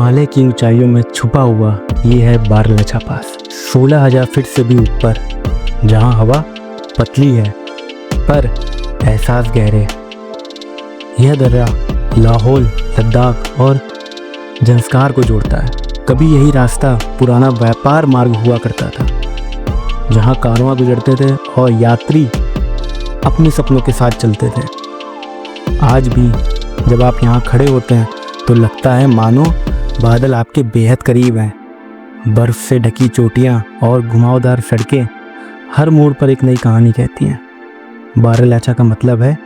हिमालय की ऊंचाइयों में छुपा हुआ ये है बारलाचा पास, 16,000 फीट से भी ऊपर, जहां हवा पतली है पर एहसास गहरे। यह दर्रा लाहौल, लद्दाख और ज़ंस्कार को जोड़ता है। कभी यही रास्ता पुराना व्यापार मार्ग हुआ करता था, जहां कारवां गुजरते थे और यात्री अपने सपनों के साथ चलते थे। आज भी जब आप यहाँ खड़े होते हैं तो लगता है मानो बादल आपके बेहद करीब हैं। बर्फ़ से ढकी चोटियाँ और घुमावदार सड़कें हर मोड़ पर एक नई कहानी कहती हैं। बारलाचा का मतलब है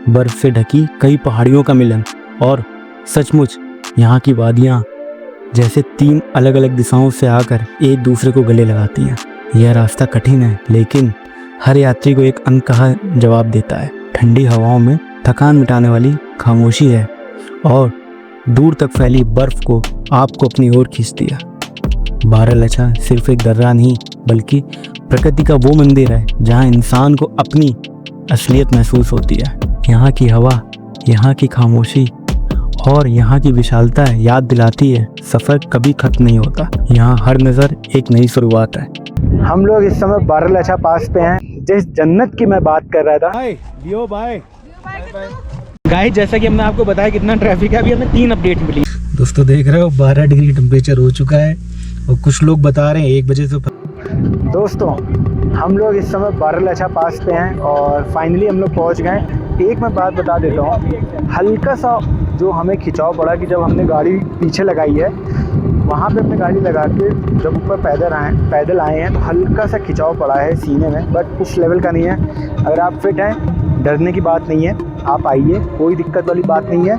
बर्फ़ से ढकी कई पहाड़ियों का मिलन, और सचमुच यहाँ की वादियाँ जैसे 3 अलग अलग दिशाओं से आकर एक दूसरे को गले लगाती हैं। यह रास्ता कठिन है, लेकिन हर यात्री को एक अनकहा जवाब देता है। ठंडी हवाओं में थकान मिटाने वाली खामोशी है, और दूर तक फैली बर्फ़ को आपको अपनी ओर खींचती है। बारलाचा सिर्फ एक दर्रा नहीं, बल्कि प्रकृति का वो मंदिर है जहाँ इंसान को अपनी असलियत महसूस होती है। यहाँ की हवा, यहाँ की खामोशी और यहाँ की विशालता याद दिलाती है सफ़र कभी खत्म नहीं होता। यहाँ हर नज़र एक नई शुरुआत है। हम लोग इस समय बारलाचा पास पे हैं, जिस जन्नत की मैं बात कर रहा था। बाय गाइस, जैसा कि हमने आपको बताया कितना ट्रैफिक है, अभी हमें 3 अपडेट मिली। दोस्तों देख रहे हो 12 डिग्री टेम्परेचर हो चुका है, और कुछ लोग बता रहे हैं 1 बजे से। दोस्तों हम लोग इस समय बारलाचा पास पे हैं और फाइनली हम लोग पहुंच गए। एक मैं बात बता देता हूँ, हल्का सा जो हमें खिंचाव पड़ा कि जब हमने गाड़ी पीछे लगाई है, वहाँ पे अपने गाड़ी लगा के जब ऊपर पैदल आए हैं तो हल्का सा खिंचाव पड़ा है सीने में, बट उस लेवल का नहीं है। अगर आप फिट हैं, डरने की बात नहीं है, आप आइए, कोई दिक्कत वाली बात नहीं है,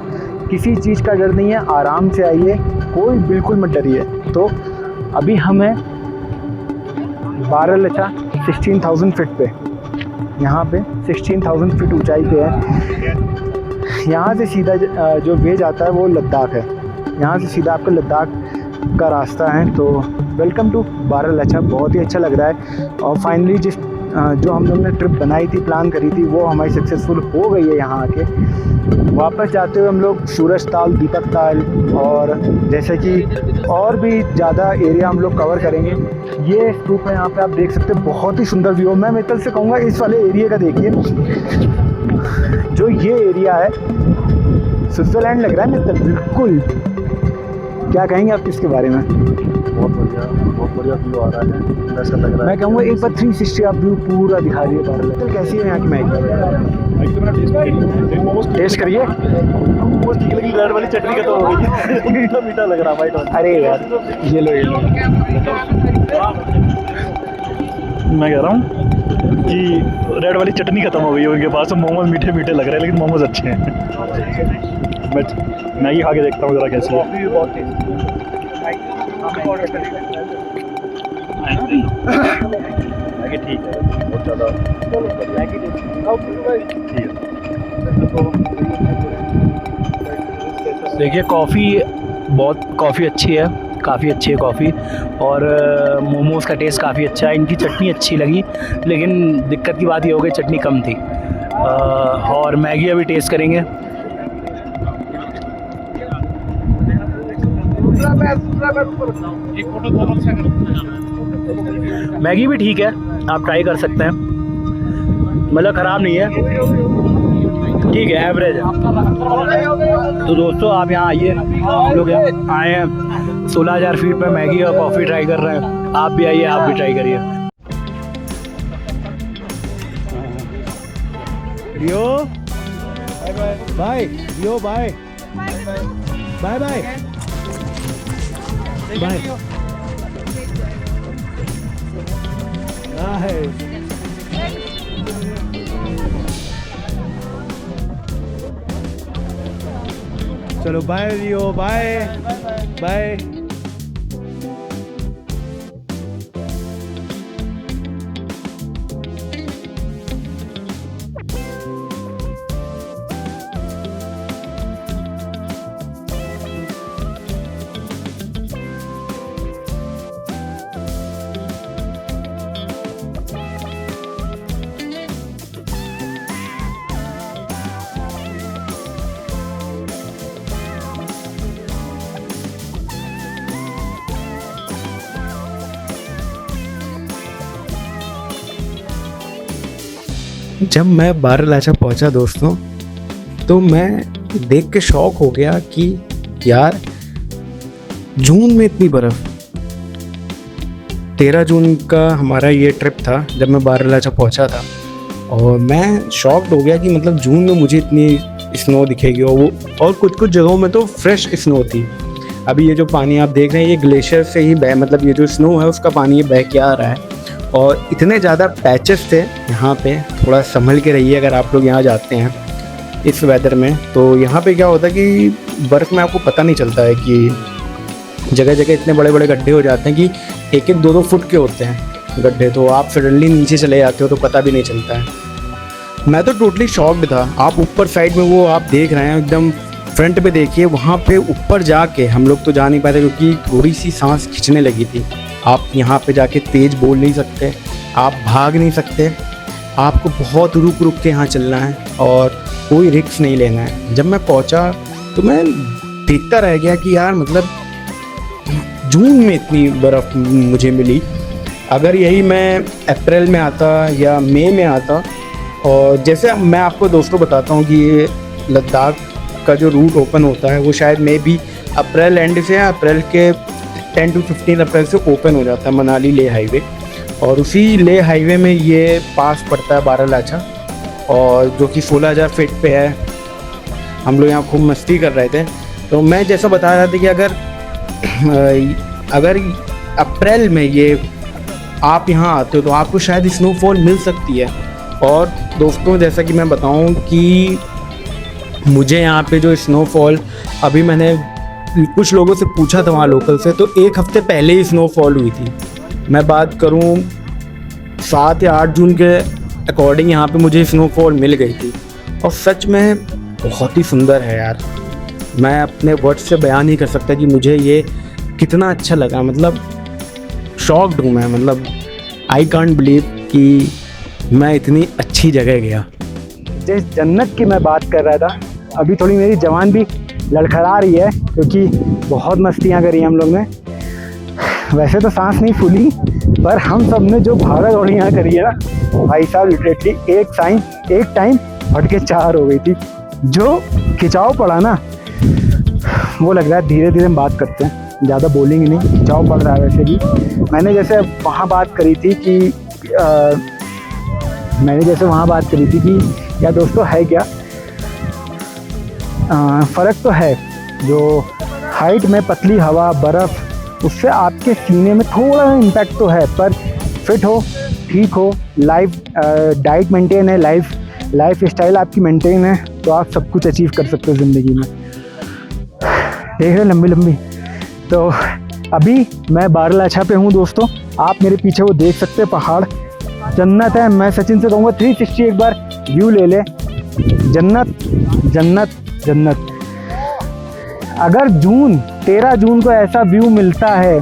किसी चीज़ का डर नहीं है, आराम से आइए, कोई बिल्कुल मत डरिए। तो अभी हम हैं बारलाचा 16,000 फीट पे, यहाँ पे 16,000 फीट ऊंचाई पे है। यहाँ से सीधा जो वे जाता है वो लद्दाख है, यहाँ से सीधा आपका लद्दाख का रास्ता है। तो वेलकम टू बारलाचा, बहुत ही अच्छा लग रहा है। और फाइनली जो हम लोग ने ट्रिप बनाई थी, प्लान करी थी, वो हमारी सक्सेसफुल हो गई है। यहाँ आके वापस जाते हुए हम लोग सूरज ताल, दीपक ताल और जैसे कि और भी ज़्यादा एरिया हम लोग कवर करेंगे। ये स्तूप है, यहाँ पे आप देख सकते हैं, बहुत ही सुंदर व्यू। मैं मित्तल से कहूँगा इस वाले एरिया का देखिए, जो ये एरिया है स्विट्ज़रलैंड लग रहा है मित्तल, बिल्कुल। क्या कहेंगे आप इसके बारे में? बहुत बढ़िया व्यू आ रहा है, ऐसा लग रहा है। मैं कहूँगा एक बार 360 आप व्यू पूरा दिखा दिए बारलाचा। कैसी है यहाँ की मैगी? टेस्ट करिए। रेड वाली चटनी का तो हो गई, मीठा मीठा लग रहा है भाई। अरे यार, ये लो। मैं कह रहा हूँ कि रेड वाली चटनी खत्म हो गई है उनके पास, मोमोज मीठे मीठे लग रहे हैं, लेकिन मोमोज अच्छे हैं। मैं मैगी खा के देखता हूँ ज़रा कैसी है। मैगी ठीक है, बहुत ज़्यादा ठीक है। देखिए कॉफ़ी अच्छी है, काफ़ी अच्छी है कॉफ़ी, और मोमोज़ का टेस्ट काफ़ी अच्छा है। इनकी चटनी अच्छी लगी, लेकिन दिक्कत की बात ये हो गई चटनी कम थी। और मैगी अभी टेस्ट करेंगे। मैगी भी ठीक है, आप ट्राई कर सकते हैं, मतलब ख़राब नहीं है, ठीक है, एवरेज है। तो दोस्तों आप यहाँ आइए, हम लोग यहाँ आए हैं 16,000 फीट पे मैगी और कॉफ़ी ट्राई कर रहे हैं। आप भी आइए, आप भी ट्राई करिए। रियो बाय, रियो बाय, बाय बाय बाय। चलो बाय रियो, बाय बाय। जब मैं बारालाचा पहुंचा दोस्तों, तो मैं देख के शॉक हो गया कि यार जून में इतनी बर्फ़। 13 जून का हमारा ये ट्रिप था जब मैं बारालाचा पहुंचा था, और मैं शॉक्ड हो गया कि मतलब जून में मुझे इतनी स्नो दिखेगी, और कुछ जगहों में तो फ्रेश स्नो थी। अभी ये जो पानी आप देख रहे हैं ये ग्लेशियर से ही बह, मतलब ये जो स्नो है उसका पानी ये बह के आ रहा है, और इतने ज़्यादा पैचेस थे यहाँ पे। थोड़ा संभल के रहिए अगर आप लोग यहाँ जाते हैं इस वेदर में। तो यहाँ पे क्या होता है कि बर्फ़ में आपको पता नहीं चलता है कि जगह जगह इतने बड़े बड़े गड्ढे हो जाते हैं कि 1-1, 2-2 फुट के होते हैं गड्ढे, तो आप सडनली नीचे चले जाते हो तो पता भी नहीं चलता है। मैं तो टोटली शॉक्ड था। आप ऊपर साइड में वो आप देख रहे हैं एकदम फ्रंट पे देखिए, वहाँ पे ऊपर जाके हम लोग तो जा नहीं पाते क्योंकि थोड़ी सी सांस खिंचने लगी थी। आप यहाँ पे जाके तेज़ बोल नहीं सकते, आप भाग नहीं सकते, आपको बहुत रुक के यहाँ चलना है और कोई रिस्क नहीं लेना है। जब मैं पहुँचा तो मैं देखता रह गया कि यार मतलब जून में इतनी बर्फ़ मुझे मिली। अगर यही मैं अप्रैल में आता या मई में आता, और जैसे मैं आपको दोस्तों बताता हूँ कि ये लद्दाख का जो रूट ओपन होता है वो शायद मे बी अप्रैल एंड से, अप्रैल के 10 to 15 अप्रैल से ओपन हो जाता है, मनाली लेह हाईवे। और उसी लेह हाईवे में ये पास पड़ता है बारालाचा, और जो कि 16,000 फीट पे है। हम लोग यहाँ खूब मस्ती कर रहे थे। तो मैं जैसा बता रहा था कि अगर अप्रैल में ये आप यहाँ आते हो तो आपको शायद स्नोफॉल मिल सकती है। और दोस्तों जैसा कि मैं बताऊँ कि मुझे यहाँ पे जो स्नोफॉल, अभी मैंने कुछ लोगों से पूछा था वहाँ लोकल से, तो 1 हफ्ते पहले ही स्नोफॉल हुई थी। मैं बात करूँ 7 या 8 जून के अकॉर्डिंग यहाँ पे मुझे स्नोफॉल मिल गई थी, और सच में बहुत ही सुंदर है यार। मैं अपने वर्ड्स से बयान नहीं कर सकता कि मुझे ये कितना अच्छा लगा। मतलब शॉक्ड हूँ मैं, मतलब आई कांट बिलीव कि मैं इतनी अच्छी जगह गया। जिस जन्नत की मैं बात कर रहा था, अभी थोड़ी मेरी जवान भी लड़खड़ा रही है क्योंकि बहुत मस्तियाँ करी हम लोग ने। वैसे तो सांस नहीं फूली, पर हम सब ने जो भागा दौड़ी यहाँ करी है ना भाई साहब, लिटरेटली एक टाइम फट के 4 हो गई थी। जो खिंचाव पड़ा ना, वो लग रहा है धीरे धीरे हम बात करते हैं, ज़्यादा बोलेंगे नहीं, खिंचाव पड़ रहा है। वैसे भी मैंने जैसे वहाँ बात करी थी कि यार दोस्तों है क्या, फ़र्क तो है। जो हाइट में पतली हवा, बर्फ़, उससे आपके सीने में थोड़ा इम्पैक्ट तो है, पर फिट हो, ठीक हो, डाइट मेंटेन है, लाइफ स्टाइल आपकी मेंटेन है, तो आप सब कुछ अचीव कर सकते हो ज़िंदगी में। देख रहे लंबी। तो अभी मैं बारालाचा पे हूँ दोस्तों। आप मेरे पीछे वो देख सकते हैं पहाड़, जन्नत है। मैं सचिन से कहूँगा 360 एक बार व्यू ले ले। जन्नत। अगर 13 जून को ऐसा व्यू मिलता है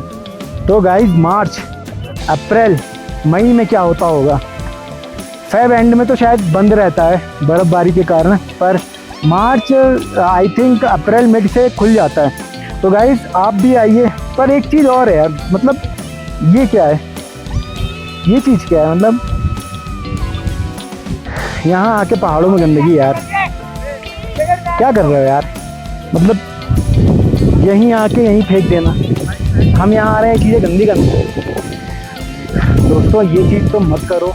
तो गाइस मार्च, अप्रैल, मई में क्या होता होगा। फेब एंड में तो शायद बंद रहता है बर्फ़बारी के कारण, पर मार्च आई थिंक अप्रैल मिड से खुल जाता है। तो गाइस आप भी आइए। पर एक चीज़ और है यार, मतलब ये क्या है, ये चीज़ क्या है, मतलब यहाँ आके पहाड़ों में गंदगी यार, क्या कर रहे हो यार। मतलब यहीं आके यहीं फेंक देना। हम यहाँ आ रहे हैं चीज़ें गंदी करने। दोस्तों ये चीज़ तो मत करो।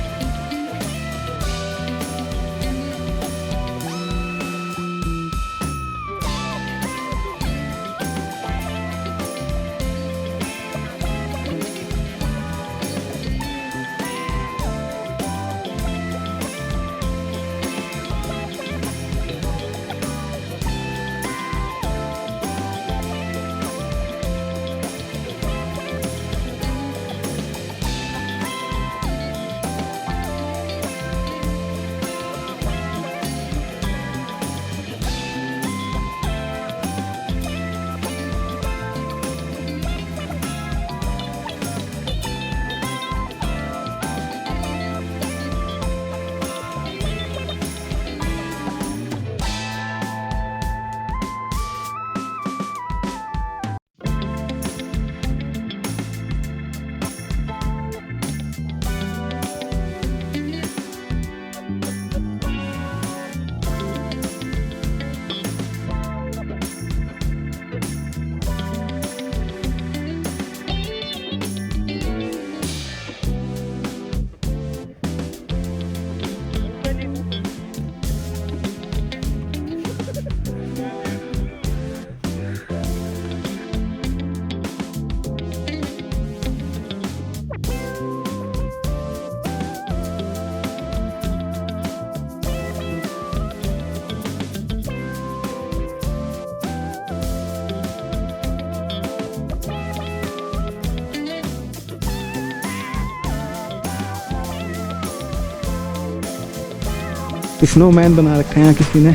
स्नोमैन बना रखा है यहाँ किसी ने,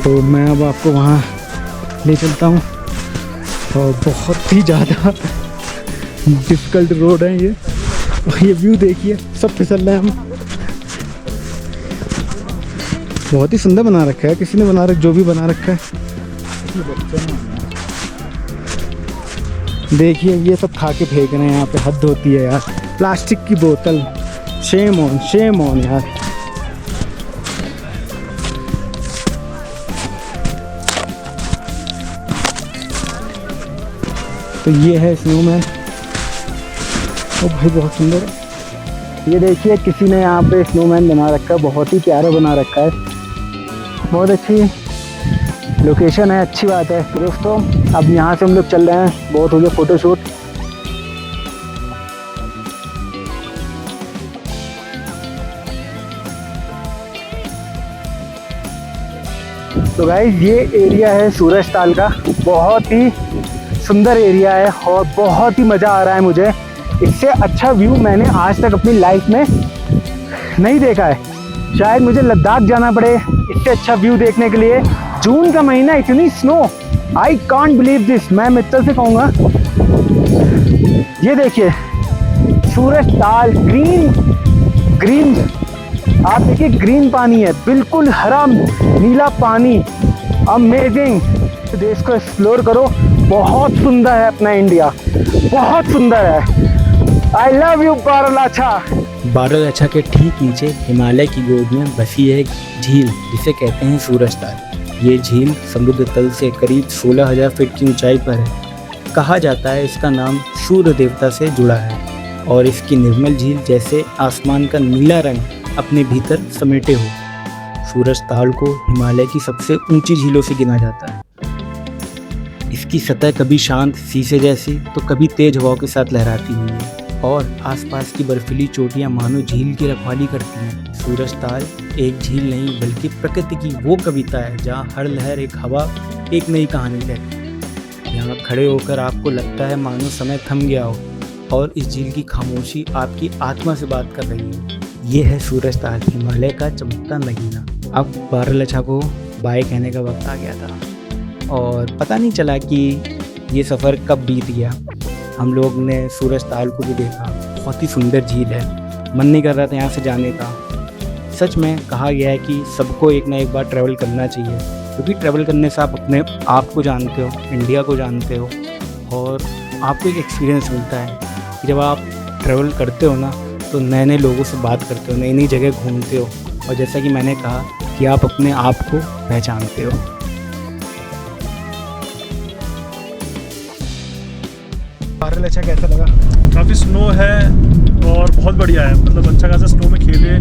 तो मैं अब आपको वहाँ ले चलता हूँ। और बहुत ही ज़्यादा डिफ़िकल्ट रोड है ये, और ये व्यू देखिए, सब फिसल रहे हैं हम। बहुत ही सुंदर बना रखा है किसी ने, जो भी बना रखा है। देखिए ये सब खा के फेंक रहे हैं यहाँ पे, हद होती है यार। प्लास्टिक की बोतल, शेम ऑन यार। तो ये है स्नोमैन। ओ भाई बहुत सुंदर है। ये देखिए किसी ने यहाँ पे स्नोमैन बना रखा है, बहुत ही प्यारा बना रखा है। बहुत अच्छी लोकेशन है, अच्छी बात है। दोस्तों अब यहाँ से हम लोग चल रहे हैं, बहुत हो गया फ़ोटोशूट। तो गाइस ये एरिया है सूरजताल का, बहुत ही सुंदर एरिया है और बहुत ही मज़ा आ रहा है मुझे। इससे अच्छा व्यू मैंने आज तक अपनी लाइफ में नहीं देखा है। शायद मुझे लद्दाख जाना पड़े इससे अच्छा व्यू देखने के लिए। जून का महीना, इतनी snow, I can't believe this. मैं मित्तल से कहूँगा, ये देखिए सूरजताल, ग्रीन, आप देखिए ग्रीन पानी है, बिल्कुल हरा नीला पानी, अमेजिंग। देश को एक्सप्लोर करो, बहुत सुंदर है अपना इंडिया, बहुत सुंदर है। I love you Baralacha. Baralacha के ठीक नीचे हिमालय की गोद में बसी है झील, जिसे कहते हैं सूरजताल। ये झील समुद्र तल से करीब 16,000 फीट की ऊंचाई पर है। कहा जाता है इसका नाम सूर्य देवता से जुड़ा है और इसकी निर्मल झील जैसे आसमान का नीला रंग अपने भीतर समेटे हो। सूरजताल को हिमालय की सबसे ऊंची झीलों से गिना जाता है। इसकी सतह कभी शांत शीशे जैसी तो कभी तेज हवाओं के साथ लहराती हुई है और आसपास की बर्फीली चोटियां मानो झील की रखवाली करती हैं। सूरजताल एक झील नहीं बल्कि प्रकृति की वो कविता है जहाँ हर लहर एक हवा, एक नई कहानी कहती है। यहाँ खड़े होकर आपको लगता है मानो समय थम गया हो और इस झील की खामोशी आपकी आत्मा से बात कर रही है। ये है सूरजताल, हिमालय का चमकता नगीना। अब बारालाचा को बाय कहने का वक्त आ गया था और पता नहीं चला कि ये सफ़र कब बीत गया। हम लोग ने सूरजताल को भी देखा, बहुत ही सुंदर झील है, मन नहीं कर रहा था यहाँ से जाने का। सच में कहा गया है कि सबको एक ना एक बार ट्रैवल करना चाहिए, क्योंकि ट्रैवल करने से आप अपने आप को जानते हो, इंडिया को जानते हो और आपको एक एक्सपीरियंस मिलता है कि जब आप ट्रैवल करते हो ना तो नए नए लोगों से बात करते हो, नई नई जगह घूमते हो और जैसा कि मैंने कहा कि आप अपने आप को पहचानते हो। बारालाचा कैसा लगा? काफ़ी स्नो है और बहुत बढ़िया है, मतलब अच्छा खासा स्नो में खेले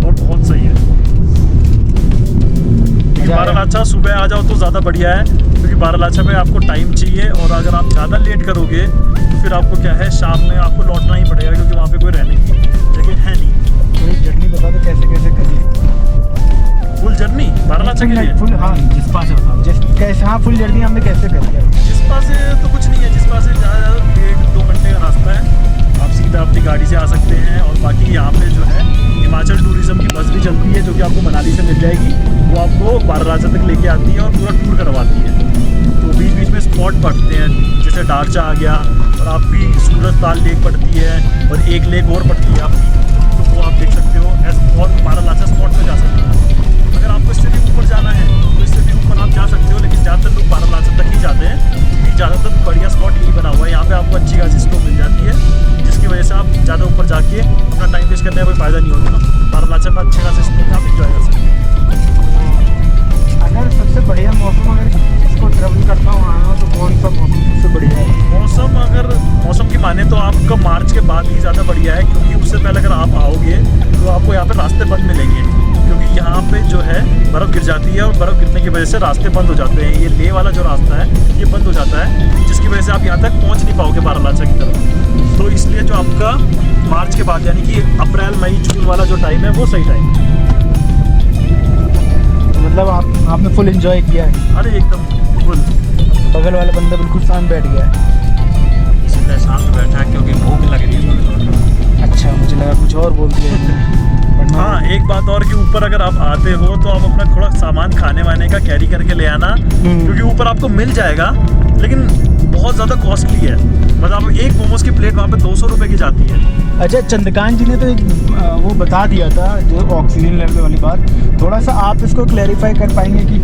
और बहुत सही है। बारालाचा सुबह आ जाओ तो ज़्यादा बढ़िया है, क्योंकि बारालाचा में आपको टाइम चाहिए और अगर आप ज़्यादा लेट करोगे तो फिर आपको क्या है, शाम में आपको लौटना ही पड़ेगा, क्योंकि वहाँ पे कोई रहने की जगह है नहीं। थोड़ी जर्नी बता दो कैसे कैसे करिए। फुल जर्नी बारालाचा के लिए? फुल, हाँ जिस्पा से बताओ कैसे। हाँ फुल जर्नी हमने कैसे करी है? जिस्पा से तो कुछ नहीं है, जिस्पा से ज़्यादा 1-2 घंटे का रास्ता है। आप सीधा अपनी गाड़ी से आ सकते हैं और बाकी यहाँ पे जो है हिमाचल टूरिज्म की बस भी चलती है, जो कि आपको मनाली से मिल जाएगी। वो आपको बारालाचा तक लेके आती है और पूरा टूर करवाती है। तो बीच बीच में स्पॉट पड़ते हैं, जैसे डारचा आ गया और आपकी सूरजताल लेक पड़ती है और एक लेक और पड़ती है आपकी, तो वो आप देख सकते हो और बारालाचा स्पॉट पे जा सकते हो। अगर आपको इससे भी ऊपर जाना है तो इससे भी ऊपर आप जा सकते हो, लेकिन ज़्यादातर लोग बारालाचा तक ही जाते हैं, क्योंकि ज़्यादातर बढ़िया स्पॉट यही बना हुआ है। यहाँ पे आपको अच्छी खासी स्नो मिल जाती है, जिसकी वजह से आप ज़्यादा ऊपर जाके अपना टाइम वेस्ट करने का कोई फ़ायदा नहीं होता। बारालाचा में अच्छे खासे स्नो में आप इंजॉय कर सकते हैं। अगर सबसे बढ़िया मौसम, अगर इसको ट्रैवल करता हूँ आना तो कौन सा मौसम सबसे बढ़िया है? मौसम, अगर मौसम की माने तो आपका मार्च के बाद ही ज़्यादा बढ़िया है, क्योंकि उससे पहले अगर आप आओगे तो आपको यहाँ पे रास्ते बंद मिलेंगे, क्योंकि यहाँ पे जो है बर्फ़ गिर जाती है और बर्फ़ गिरने की वजह से रास्ते बंद हो जाते हैं। ये लेह वाला जो रास्ता है ये बंद हो जाता है, जिसकी वजह से आप यहाँ तक पहुँच नहीं पाओगे बारालाचा की तरफ। तो इसलिए जो आपका मार्च के बाद यानी कि अप्रैल मई जून वाला जो टाइम है वो सही टाइम है। मतलब आपने फुल एंजॉय किया है? अरे एकदम फुल। बगल वाला बंदा बिल्कुल शांत बैठ गया है। इसलिए शांत बैठा है क्योंकि भूख लग रही है। अच्छा, मुझे लगा कुछ और बोल दिया। हाँ, एक बात और कि ऊपर अगर आप आते हो तो आप अपना थोड़ा सामान खाने वाने का कैरी करके ले आना, क्योंकि ऊपर आपको मिल जाएगा लेकिन बहुत ज़्यादा कॉस्टली है। मतलब एक मोमोज की प्लेट वहाँ पे 200 रुपये की जाती है। अच्छा, चंद्रकांत जी ने तो एक वो बता दिया था जो ऑक्सीजन लेवल वाली बात, थोड़ा सा आप इसको क्लैरिफाई कर पाएंगे कि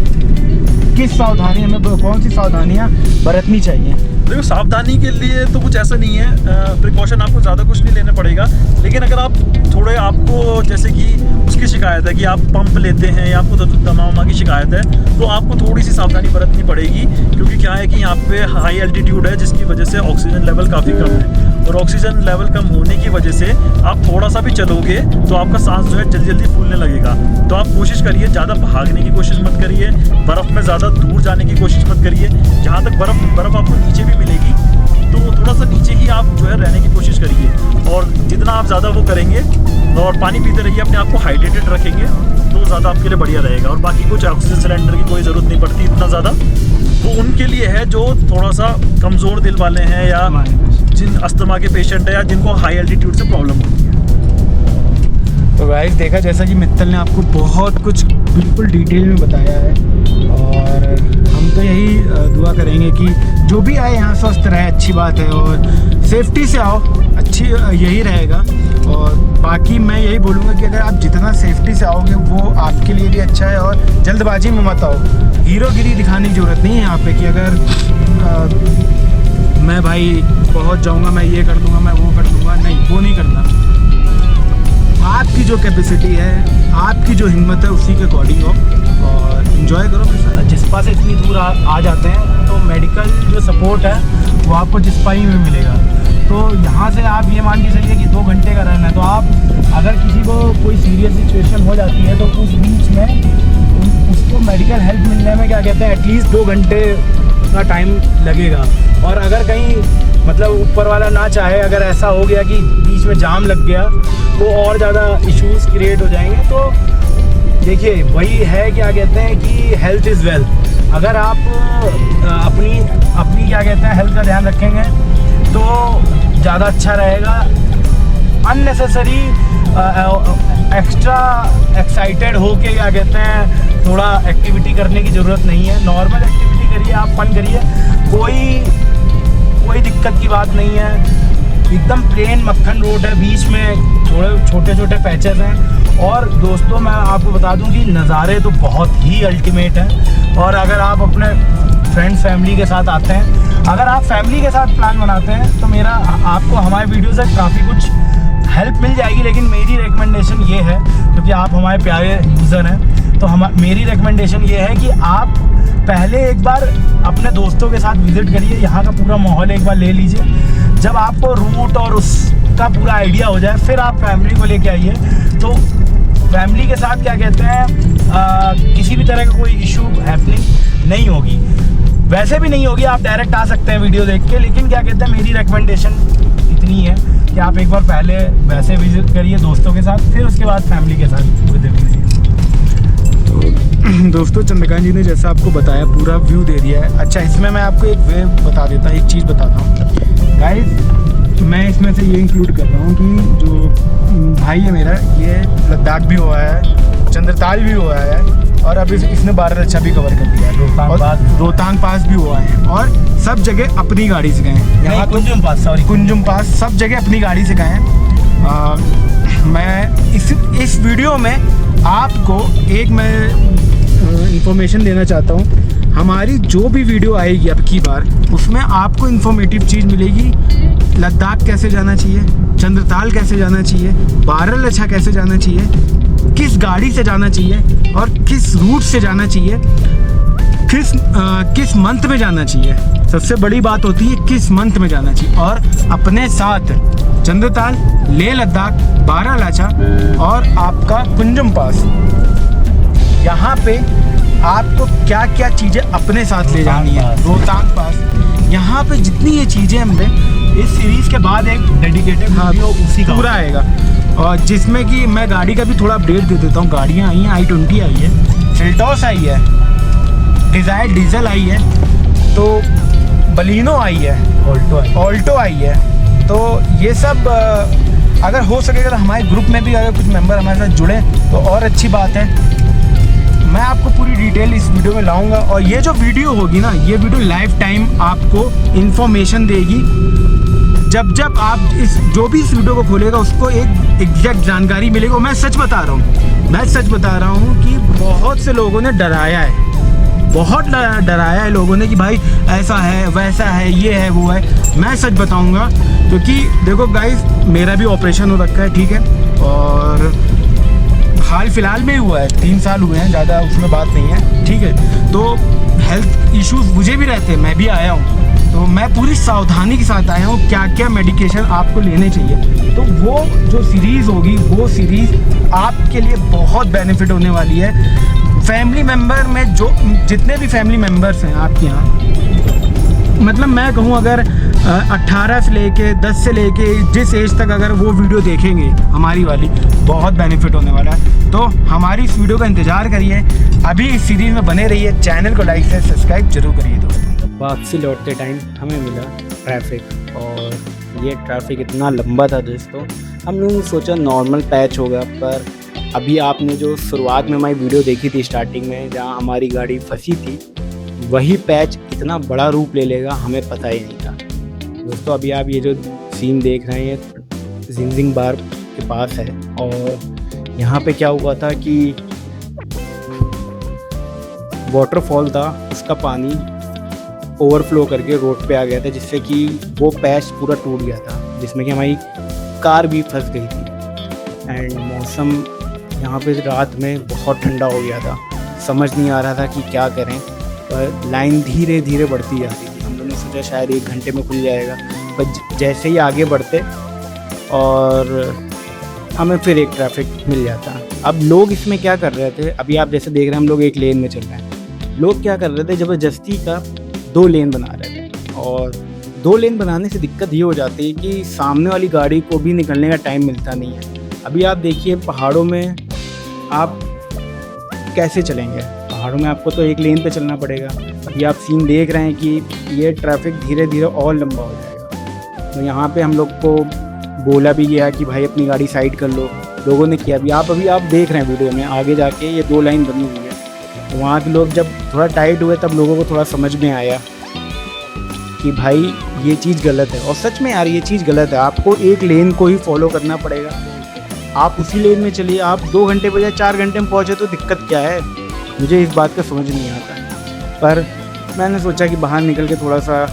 किस सावधानी हमें, कौन सी सावधानियाँ बरतनी चाहिए? देखो, सावधानी के लिए तो कुछ ऐसा नहीं है, प्रिकॉशन आपको ज़्यादा कुछ नहीं लेना पड़ेगा। लेकिन अगर आप थोड़े, आपको जैसे कि उसकी शिकायत है कि आप पंप लेते हैं या आपको दमा की शिकायत है, तो आपको थोड़ी सी सावधानी बरतनी पड़ेगी, क्योंकि क्या है कि यहाँ पे हाई एल्टीट्यूड है, जिसकी वजह से ऑक्सीजन लेवल काफ़ी कम है। और ऑक्सीजन लेवल कम होने की वजह से आप थोड़ा सा भी चलोगे तो आपका सांस जो है जल्दी जल्दी फूलने लगेगा। तो आप कोशिश करिए, ज़्यादा भागने की कोशिश मत करिए, बर्फ़ में ज़्यादा दूर जाने की कोशिश मत करिए। जहाँ तक बर्फ़ आपको नीचे भी मिलेगी तो थोड़ा सा नीचे ही आप जो है रहने की कोशिश करिए। और जितना आप ज़्यादा वो करेंगे और पानी पीते रहिए, अपने आप को हाइड्रेटेड रखेंगे, तो ज़्यादा आपके लिए बढ़िया रहेगा। और बाकी कुछ ऑक्सीजन सिलेंडर की कोई ज़रूरत नहीं पड़ती इतना ज़्यादा, तो उनके लिए है जो थोड़ा सा कमज़ोर दिल वाले हैं या जिन अस्थमा के पेशेंट है या जिनको हाई एल्टीट्यूड से प्रॉब्लम होती है। तो गाइस, देखा जैसा कि मित्तल ने आपको बहुत कुछ बिल्कुल डिटेल में बताया है, और हम तो यही दुआ करेंगे कि जो भी आए यहाँ स्वस्थ रहे, अच्छी बात है, और सेफ्टी से आओ, अच्छी यही रहेगा। और बाकी मैं यही बोलूँगा कि अगर आप जितना सेफ्टी से आओगे वो आपके लिए भी अच्छा है, और जल्दबाजी में मत आओ। हीरोगिरी दिखाने की ज़रूरत नहीं है यहाँ पे कि अगर मैं भाई पहुँच जाऊँगा, मैं ये कर दूँगा, मैं वो कर दूँगा, नहीं, वो नहीं करना। आपकी जो कैपेसिटी है, आपकी जो हिम्मत है, उसी के अकॉर्डिंग हो और इन्जॉय करो अपने साथ। जिस्पा से इतनी दूर आ जाते हैं तो मेडिकल जो सपोर्ट है वो आपको जिस्पा ही में मिलेगा। तो यहाँ से आप ये मान के चलिए कि 2 घंटे का रन है, तो आप अगर किसी को कोई सीरियस सिचुएशन हो जाती है तो उस बीच में उसको मेडिकल हेल्प मिलने में क्या कहते हैं एटलीस्ट 2 घंटे का टाइम लगेगा। और अगर कहीं मतलब ऊपर वाला ना चाहे, अगर ऐसा हो गया कि बीच में जाम लग गया तो और ज़्यादा इश्यूज़ क्रिएट हो जाएंगे। तो देखिए, वही है क्या कहते हैं कि हेल्थ इज़ वेल्थ। अगर आप अपनी क्या कहते हैं हेल्थ का ध्यान रखेंगे तो ज़्यादा अच्छा रहेगा। अननेसेसरी एक्स्ट्रा एक्साइटेड हो के क्या कहते हैं थोड़ा एक्टिविटी करने की ज़रूरत नहीं है। नॉर्मल एक्टिविटी करिए, आप फन करिए, कोई दिक्कत की बात नहीं है। एकदम प्लेन मक्खन रोड है, बीच में थोड़े छोटे छोटे पैचेस हैं। और दोस्तों, मैं आपको बता दूं कि नज़ारे तो बहुत ही अल्टीमेट हैं। और अगर आप अपने फ्रेंड्स फैमिली के साथ आते हैं, अगर आप फैमिली के साथ प्लान बनाते हैं तो मेरा आपको हमारे वीडियो से काफ़ी कुछ हेल्प मिल जाएगी। लेकिन मेरी रिकमेंडेशन ये है, क्योंकि आप हमारे प्यारे यूज़र हैं, तो मेरी रिकमेंडेशन ये है कि आप पहले एक बार अपने दोस्तों के साथ विज़िट करिए, यहाँ का पूरा माहौल एक बार ले लीजिए। जब आपको रूट और उसका पूरा आइडिया हो जाए, फिर आप फैमिली को लेके आइए। तो फैमिली के साथ क्या कहते हैं किसी भी तरह का कोई इशू हैपनिंग नहीं होगी, वैसे भी नहीं होगी। आप डायरेक्ट आ सकते हैं वीडियो देख के, लेकिन क्या कहते हैं मेरी रिकमेंडेशन इतनी है कि आप एक बार पहले वैसे विज़िट करिए दोस्तों के साथ, फिर उसके बाद फैमिली के साथ विज़िट करिए। तो दोस्तों, चंद्रकांत जी ने जैसा आपको बताया पूरा व्यू दे दिया है। अच्छा, इसमें मैं आपको एक वे बता देता हूँ, एक चीज़ बताता हूँ गाइस। मैं इसमें से ये इंक्लूड कर रहा हूँ कि जो भाई है मेरा, ये लद्दाख भी हुआ है, चंद्रताल भी हुआ है, और अभी इसने बारालाचा भी कवर कर दिया है, रोहतांग पास भी हुआ है, और सब जगह अपनी गाड़ी से गए हैं। यहाँ कुंजुम पास सब जगह अपनी गाड़ी से गए हैं। मैं इस वीडियो में आपको एक इंफॉर्मेशन देना चाहता हूँ। हमारी जो भी वीडियो आएगी अब की बार, उसमें आपको इन्फॉर्मेटिव चीज़ मिलेगी। लद्दाख कैसे जाना चाहिए, चंद्रताल कैसे जाना चाहिए, बारालाचा कैसे जाना चाहिए, किस गाड़ी से जाना चाहिए और किस रूट से जाना चाहिए, किस मंथ में जाना चाहिए। सबसे बड़ी बात होती है किस मंथ में जाना चाहिए। और अपने साथ चंद्रताल, लेह लद्दाख, बारालाचा और आपका कुंजुम पास, यहाँ पे आपको क्या क्या चीज़ें अपने साथ ले जानी है। रोहतांग पास, यहाँ पे जितनी ये चीज़ें हमने इस सीरीज़ के बाद एक डेडिकेटेड वीडियो उसी का पूरा आएगा, और जिसमें कि मैं गाड़ी का भी थोड़ा अपडेट दे देता हूँ। गाड़ियाँ आई हैं, i20 आई है, सेल्टॉस आई है, डिज़ायर डीजल आई है, तो बलिनो आई है, ऑल्टो आई है। तो ये सब अगर हो सकेगा तो हमारे ग्रुप में भी अगर कुछ मेंबर हमारे साथ जुड़े तो और अच्छी बात है। मैं आपको पूरी डिटेल इस वीडियो में लाऊंगा। और ये जो वीडियो होगी ना, ये वीडियो लाइफ टाइम आपको इन्फॉर्मेशन देगी। जब आप जो भी इस वीडियो को खोलेगा उसको एक एग्जैक्ट जानकारी मिलेगी। और मैं सच बता रहा हूँ कि बहुत से लोगों ने डराया है, बहुत डराया है लोगों ने कि भाई ऐसा है वैसा है, ये है वो है। मैं सच बताऊंगा, क्योंकि देखो गाइस, मेरा भी ऑपरेशन हो रखा है, ठीक है, और हाल फिलहाल में ही हुआ है, 3 साल हुए हैं, ज़्यादा उसमें बात नहीं है, ठीक है। तो हेल्थ इश्यूज मुझे भी रहते हैं, मैं भी आया हूँ, तो मैं पूरी सावधानी के साथ आया हूँ क्या क्या मेडिकेशन आपको लेने चाहिए। तो वो जो सीरीज़ होगी, वो सीरीज़ आपके लिए बहुत बेनिफिट होने वाली है। फैमिली मेम्बर में जो जितने भी फैमिली मेम्बर्स हैं आपके यहाँ, मतलब मैं कहूँ अगर 18 से लेके 10 से लेके जिस एज तक अगर वो वीडियो देखेंगे हमारी वाली, बहुत बेनिफिट होने वाला है। तो हमारी इस वीडियो का इंतज़ार करिए, अभी इस सीरीज़ में बने रहिए, चैनल को लाइक से सब्सक्राइब जरूर करिए दोस्तों। वापसी लौटते टाइम हमें मिला ट्रैफिक, और ये ट्रैफिक इतना लंबा था दोस्तों, हम लोगों ने सोचा नॉर्मल पैच होगा, पर अभी आपने जो शुरुआत में हमारी वीडियो देखी थी स्टार्टिंग में, जहाँ हमारी गाड़ी फंसी थी, वही पैच इतना बड़ा रूप ले लेगा हमें पता ही नहीं था दोस्तों। अभी आप ये जो सीन देख रहे हैं जिंगजिंग बार के पास है, और यहाँ पे क्या हुआ था कि वाटरफॉल था, उसका पानी ओवरफ्लो करके रोड पे आ गया था, जिससे कि वो पैच पूरा टूट गया था, जिसमें कि हमारी कार भी फंस गई थी। एंड मौसम यहाँ पे रात में बहुत ठंडा हो गया था, समझ नहीं आ रहा था कि क्या करें, पर लाइन धीरे धीरे बढ़ती जा रही थी। हम लोगों ने सोचा शायद 1 घंटे में खुल जाएगा, पर जैसे ही आगे बढ़ते और हमें फिर एक ट्रैफिक मिल जाता। अब लोग इसमें क्या कर रहे थे, अभी आप जैसे देख रहे हैं हम लोग एक लेन में चल रहे हैं, लोग क्या कर रहे थे, ज़बरदस्ती का 2 लेन बना रहे थे। और 2 लेन बनाने से दिक्कत ये हो जाती है कि सामने वाली गाड़ी को भी निकलने का टाइम मिलता नहीं है। अभी आप देखिए पहाड़ों में आप कैसे चलेंगे, पहाड़ों में आपको तो एक लेन पे चलना पड़ेगा। अभी आप सीन देख रहे हैं कि ये ट्रैफिक धीरे धीरे और लंबा हो जाएगा। तो यहाँ पे हम लोग को बोला भी गया कि भाई अपनी गाड़ी साइड कर लो, लोगों ने किया भी। अभी आप देख रहे हैं वीडियो में, आगे जाके ये 2 लाइन बनी हुई है। तो वहाँ के लोग जब थोड़ा टाइट हुए, तब लोगों को थोड़ा समझ में आया कि भाई ये चीज़ गलत है। और सच में यार ये चीज़ गलत है, आपको एक लेन को ही फॉलो करना पड़ेगा। आप उसी लेन में चलिए, आप 2 घंटे बजाय 4 घंटे में पहुँचे तो दिक्कत क्या है, मुझे इस बात का समझ नहीं आता। पर मैंने सोचा कि बाहर निकल के थोड़ा सा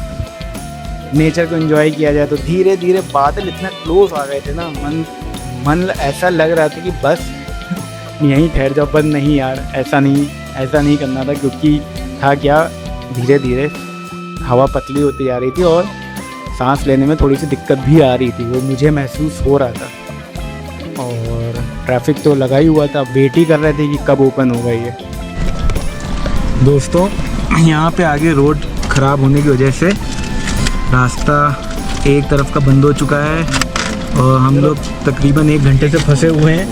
नेचर को एंजॉय किया जाए। तो धीरे धीरे बादल इतना क्लोज आ गए थे ना, मन ऐसा लग रहा था कि बस यहीं ठहर जाओ। पर नहीं यार, ऐसा नहीं करना था, क्योंकि था क्या, धीरे धीरे हवा पतली होती जा रही थी और सांस लेने में थोड़ी सी दिक्कत भी आ रही थी, वो मुझे महसूस हो रहा था। और ट्रैफिक तो लगा ही हुआ था, वेट ही कर रहे थे कि कब ओपन होगा ये। दोस्तों यहाँ पे आगे रोड ख़राब होने की वजह से रास्ता एक तरफ का बंद हो चुका है, और हम लोग तकरीबन 1 घंटे से फंसे हुए हैं।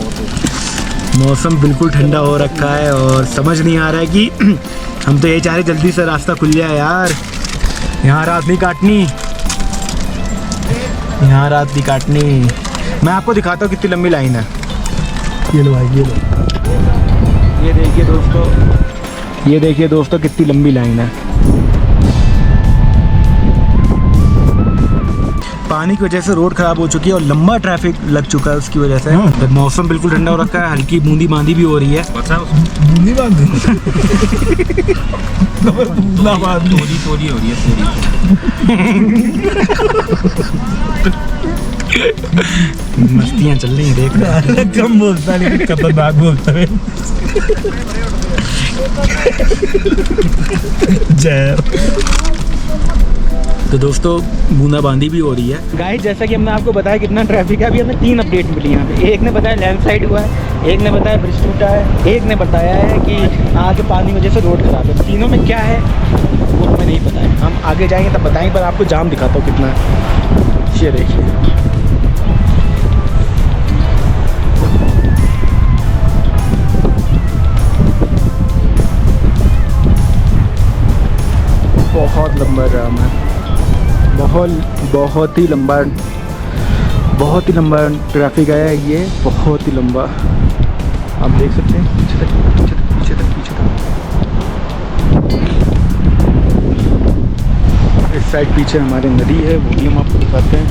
मौसम बिल्कुल ठंडा हो रखा है, और समझ नहीं आ रहा है कि हम तो ये चाह रहे जल्दी से रास्ता खुल जाए यार। यहाँ रात नहीं काटनी, यहाँ रात नहीं काटनी। मैं आपको दिखाता हूँ कितनी लंबी लाइन है। ये लो भाई, ये लो, ये देखिए दोस्तों कितनी लंबी लाइन है। पानी की वजह से रोड ख़राब हो चुकी है और लंबा ट्रैफिक लग चुका है उसकी वजह से। तो मौसम बिल्कुल ठंडा हो रखा है, हल्की बूंदी बांदी भी हो रही है। बूंदी बांदी थोड़ी हो रही है। मस्तियाँ चल रही हैं, देख रहे कम बोलता लेकिन खतरनाक बोलता है। तो दोस्तों बूंदाबांदी भी हो रही है। गाइस जैसा कि हमने आपको बताया कितना ट्रैफिक है, अभी हमें 3 अपडेट मिली यहाँ पे। एक ने बताया लैंडस्लाइड हुआ है, एक ने बताया ब्रिज टूटा है, एक ने बताया है कि आगे पानी की वजह से रोड खराब है। तीनों में क्या है वो हमें नहीं पता है, हम आगे जाएंगे तब बताएंगे। पर आपको जाम दिखाता हूँ कितना है, ये देखिए। बहुत लंबा जाम है, बहुत ही लंबा ट्रैफिक है ये, बहुत ही लंबा। आप देख सकते हैं पीछे तक साइड पीछे हमारी नदी है, वो भी हम आपको दिखाते हैं।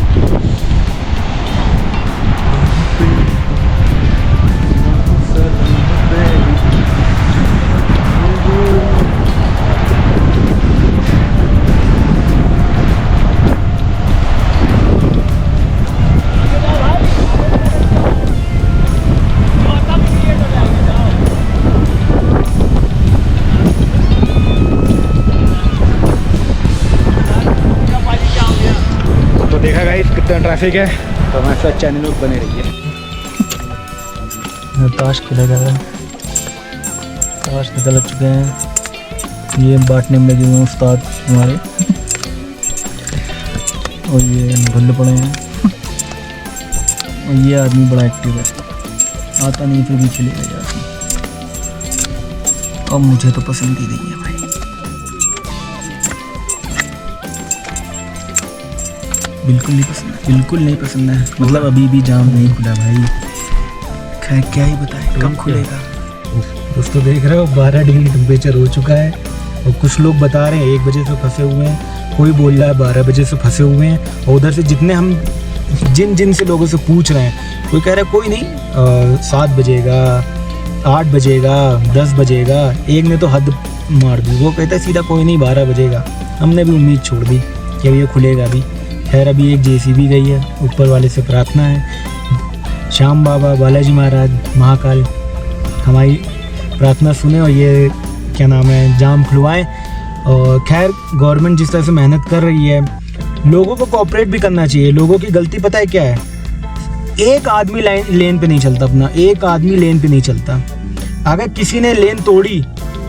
देखा गाइस कितना ट्रैफिक है, तो हमारे साथ चैनल में बने रहिए। ताश खेला जा रहा है, ताश निकल चुके हैं, ये बांटने में लगे हुए हैं उस्ताद हमारे और ये भल्ले पड़े हैं और ये आदमी बड़ा एक्टिव है, आता नहीं फिर भी चलेगा यार। अब मुझे तो पसंद ही नहीं है भाई। बिल्कुल नहीं पसंद है, बिल्कुल नहीं पसंद है। मतलब अभी भी जाम नहीं खुला भाई, खैर क्या ही बताएं कब खुलेगा। दोस्तों देख रहे हो 12 डिग्री टेम्परेचर हो चुका है और कुछ लोग बता रहे हैं 1 बजे से फंसे हुए हैं, कोई बोल रहा है 12 बजे से फंसे हुए हैं। और उधर से जितने हम जिन से लोगों से पूछ रहे हैं, कोई कह रहा है कोई नहीं 7 बजेगा, 8 बजेगा, 10 बजेगा, एक ने तो हद मार दी, वो कहता है सीधा कोई नहीं 12 बजेगा। हमने भी उम्मीद छोड़ दी कि अब ये खुलेगा अभी। खैर अभी एक JCB गई है, ऊपर वाले से प्रार्थना है श्याम बाबा, बालाजी महाराज, महाकाल हमारी प्रार्थना सुने और ये क्या नाम है जाम खुलवाएं। और खैर गवर्नमेंट जिस तरह से मेहनत कर रही है, लोगों को कोऑपरेट भी करना चाहिए। लोगों की गलती पता है क्या है, एक आदमी लेन पे नहीं चलता, अपना एक आदमी लेन पे नहीं चलता। अगर किसी ने लेन तोड़ी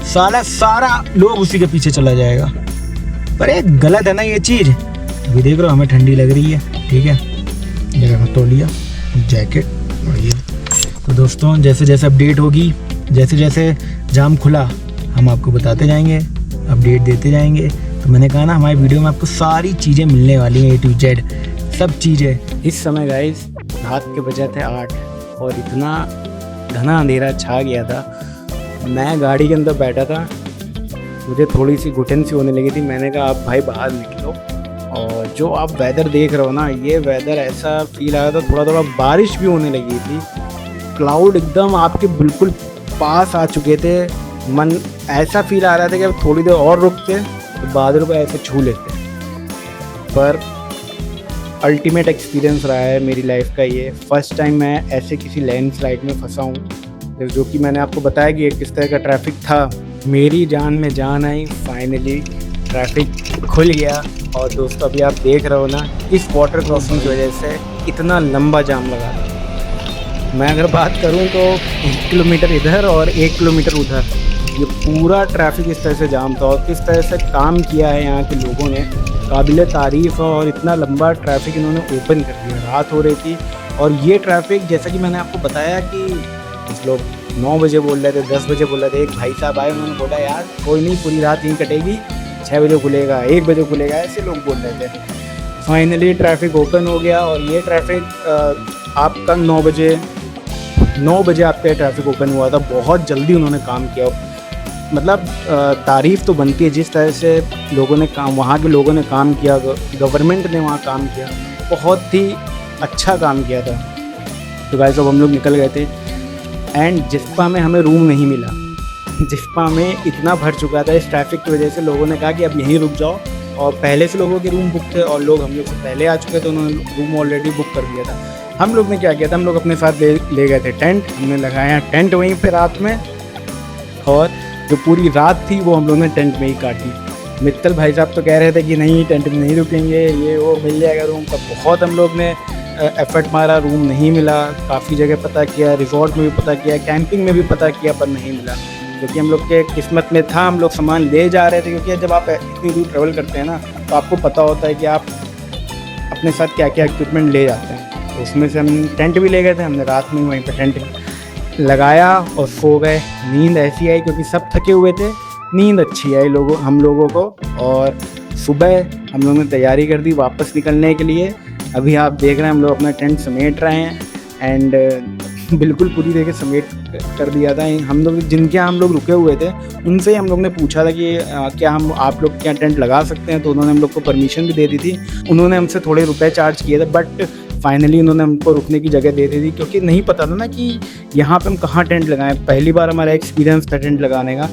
सारा लोग उसी के पीछे चला जाएगा। पर ये गलत है ना ये चीज़। अभी देख रहे हो हमें ठंडी लग रही है, ठीक है, मेरा तौलिया, जैकेट और ये। तो दोस्तों जैसे जैसे अपडेट होगी, जैसे जैसे जाम खुला, हम आपको बताते जाएंगे, अपडेट देते जाएंगे। तो मैंने कहा ना हमारी वीडियो में आपको सारी चीज़ें मिलने वाली हैं, A to Z सब चीज़ें। इस समय गाइस रात के बजे थे 8 और इतना घना अंधेरा छा गया था। मैं गाड़ी के अंदर बैठा था, मुझे थोड़ी सी घुटन सी होने लगी थी। मैंने कहा आप भाई बाहर निकलो। और जो आप वेदर देख रहे हो ना, ये वेदर ऐसा फील आ रहा था, थोड़ा थोड़ा बारिश भी होने लगी थी। क्लाउड एकदम आपके बिल्कुल पास आ चुके थे। मन ऐसा फील आ रहा था कि अब थोड़ी देर और रुकते तो बादल को ऐसे छू लेते। पर अल्टीमेट एक्सपीरियंस रहा है मेरी लाइफ का ये। फर्स्ट टाइम मैं ऐसे किसी लैंडस्लाइड में फंसा हूँ, जो कि मैंने आपको बताया कि किस तरह का ट्रैफिक था। मेरी जान में जान आई, फाइनली ट्रैफिक खुल गया। और दोस्तों अभी आप देख रहे हो ना, इस वाटर क्रॉसिंग की वजह से इतना लंबा जाम लगा था। मैं अगर बात करूं तो 1 किलोमीटर इधर और 1 किलोमीटर उधर, ये पूरा ट्रैफिक इस तरह से जाम था। और किस तरह से काम किया है यहाँ के लोगों ने, काबिल तारीफ़ है। और इतना लंबा ट्रैफिक इन्होंने ओपन कर दिया। रात हो रही थी और ये ट्रैफिक जैसा कि मैंने आपको बताया कि कुछ लोग 9 बजे बोल रहे थे, 10 बजे बोल रहे थे। एक भाई साहब आए, उन्होंने बोला यार कोई नहीं, पूरी रात नहीं कटेगी, 6 बजे खुलेगा, 1 बजे खुलेगा, ऐसे लोग बोल रहे थे। फाइनली ट्रैफिक ओपन हो गया और ये ट्रैफिक आपका 9 बजे आपका ट्रैफिक ओपन हुआ था। बहुत जल्दी उन्होंने काम किया। मतलब तारीफ़ तो बनती है जिस तरह से लोगों ने काम, वहाँ के लोगों ने काम किया, गवर्नमेंट ने वहाँ काम किया, बहुत ही अच्छा काम किया था। तो गाइस अब हम लोग निकल गए थे एंड जिस्पा में हमें रूम नहीं मिला। जिस्पा में इतना भर चुका था इस ट्रैफिक की वजह से। लोगों ने कहा कि अब यहीं रुक जाओ, और पहले से लोगों के रूम बुक थे और लोग हम लोग से पहले आ चुके थे, उन्होंने रूम ऑलरेडी बुक कर दिया था। हम लोग ने क्या किया था, हम लोग अपने साथ ले गए थे टेंट। हमने लगाया टेंट वहीं पे रात में, और जो पूरी रात थी वो हम लोग ने टेंट में ही काटी। मित्तल भाई साहब तो कह रहे थे कि नहीं टेंट में नहीं रुकेंगे, ये वो मिल जाएगा रूम। तब बहुत हम लोग ने एफर्ट मारा, रूम नहीं मिला। काफ़ी जगह पता किया, रिजॉर्ट में भी पता किया, कैंपिंग में भी पता किया, पर नहीं मिला। क्योंकि हम लोग के किस्मत में था, हम लोग सामान ले जा रहे थे। क्योंकि जब आप इतनी दूर ट्रैवल करते हैं ना, तो आपको पता होता है कि आप अपने साथ क्या क्या इक्विपमेंट ले जाते हैं। तो उसमें से हम टेंट भी ले गए थे। हमने रात में वहीं पर टेंट लगाया और सो गए। नींद ऐसी आई क्योंकि सब थके हुए थे, नींद अच्छी आई हम लोगों को। और सुबह हम लोगों ने तैयारी कर दी वापस निकलने के लिए। अभी आप देख रहे हैं हम लोग अपना टेंट समेट रहे हैं एंड बिल्कुल पूरी तरीके समेट कर दिया था। हम लोग जिनके यहाँ हम लोग रुके हुए थे उनसे ही हम लोग ने पूछा था कि क्या हम आप लोग क्या टेंट लगा सकते हैं, तो उन्होंने हम लोग को परमिशन भी दे दी थी। उन्होंने हमसे थोड़े रुपए चार्ज किए थे, बट फाइनली उन्होंने हमको रुकने की जगह दे दी थी, क्योंकि नहीं पता था ना कि यहाँ पे हम कहाँ टेंट लगाएं। पहली बार हमारा एक्सपीरियंस था टेंट लगाने का,